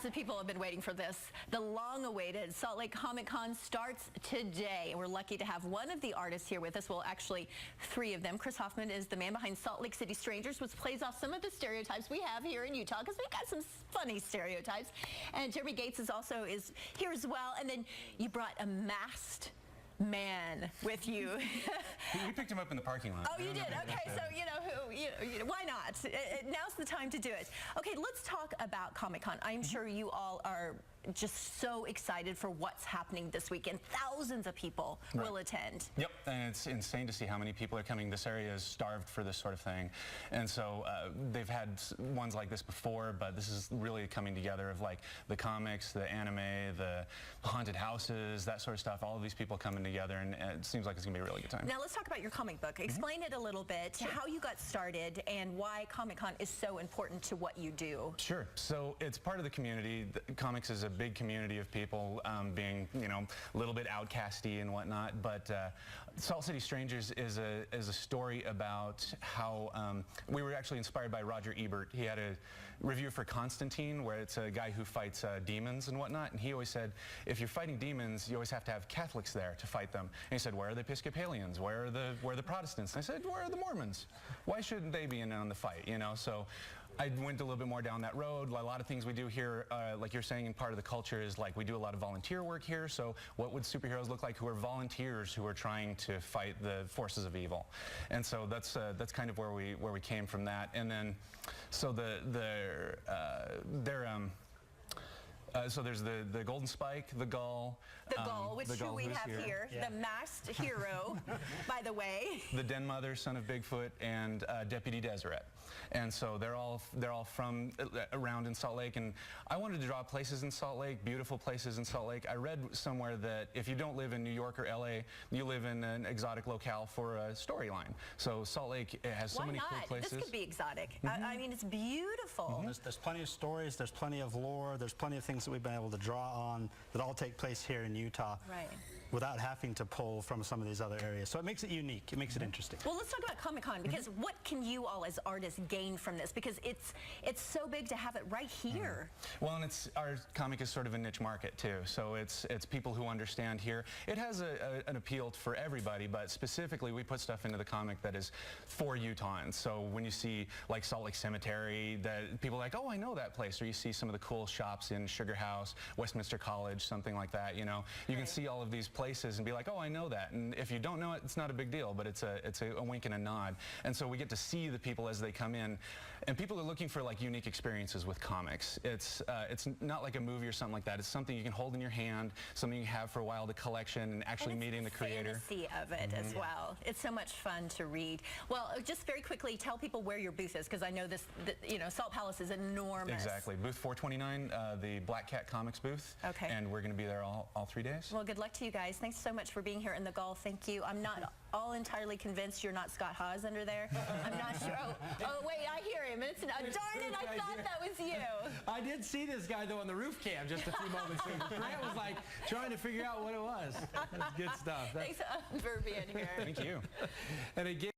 Lots of people have been waiting for this. The long-awaited Salt Lake ComicCon starts today. We're lucky to have one of the artists here with us. Well, actually, three of them. Chris Hoffman is the man behind Salt Lake City Strangers, which plays off some of the stereotypes we have here in Utah, because we've got some funny stereotypes. And Jeremy Gates is here as well. And then you brought a masked man with you. We picked him up in the parking lot. Oh, you did? Okay, so why not? Now's the time to do it. Okay, let's talk about ComicCon. I'm sure you all are just so excited for what's happening this weekend. Thousands of people will attend. Yep, and it's insane to see how many people are coming. This area is starved for this sort of thing. And so they've had ones like this before, but this is really coming together of like the comics, the anime, the haunted houses, that sort of stuff. All of these people coming together, and it seems like it's going to be a really good time. Now let's talk about your comic book. Explain it a little bit, how you got started, and why ComicCon is so important to what you do. Sure. So it's part of the community. Comics is a big community of people being, a little bit outcasty and whatnot. But Salt City Strangers is a story about how we were actually inspired by Roger Ebert. He had a review for Constantine, where it's a guy who fights demons and whatnot. And he always said, if you're fighting demons, you always have to have Catholics there to fight them. And he said, where are the Episcopalians? Where are the Protestants? And I said, where are the Mormons? Why shouldn't they be in on the fight? So I went a little bit more down that road. A lot of things we do here, like you're saying, in part of the culture is like we do a lot of volunteer work here. So what would superheroes look like who are volunteers who are trying to fight the forces of evil? And so that's kind of where we came from that. And then so so there's the Golden Spike, the Gull. The Gull, which we have here. The masked hero, by the way. The Den Mother, son of Bigfoot, and Deputy Deseret. And so they're all from around in Salt Lake, and I wanted to draw places in Salt Lake, beautiful places in Salt Lake. I read somewhere that if you don't live in New York or LA, you live in an exotic locale for a storyline. So Salt Lake has so many cool places. This could be exotic. I mean, it's beautiful. There's plenty of stories, there's plenty of lore, there's plenty of things that we've been able to draw on that all take place here in Utah without having to pull from some of these other areas. So it makes it unique, it makes it interesting. Well, let's talk about ComicCon, because what can you all as artists gain from this? Because it's so big to have it right here. Well, and our comic is sort of a niche market too, so it's people who understand here. It has an appeal for everybody, but specifically we put stuff into the comic that is for Utahns. So when you see like Salt Lake Cemetery, that people are like, oh, I know that place, or you see some of the cool shops in Sugar House, Westminster College, something like that, you can see all of these places and be like, oh, I know that. And if you don't know it, it's not a big deal, but it's a wink and a nod. And so we get to see the people as they come in, and people are looking for like unique experiences with comics. It's not like a movie or something like that. It's something you can hold in your hand, something you have for a while, the collection, and actually meeting the creator. Fantasy of it as well. It's so much fun to read. Well, just very quickly, tell people where your booth is, because I know Salt Palace is enormous. Exactly. Booth 429, the Black Cat Comics booth. Okay. And we're going to be there all 3 days. Well, good luck to you guys. Thanks so much for being here in the Gull. Thank you. I'm not all entirely convinced you're not Scott Hawes under there. I'm not sure. Oh wait, I hear him. It's darn it, I thought that was you. I did see this guy though on the roof cam just a few moments ago. Grant was like trying to figure out what it was. That's good stuff. Thanks for being here. Thank you. And again,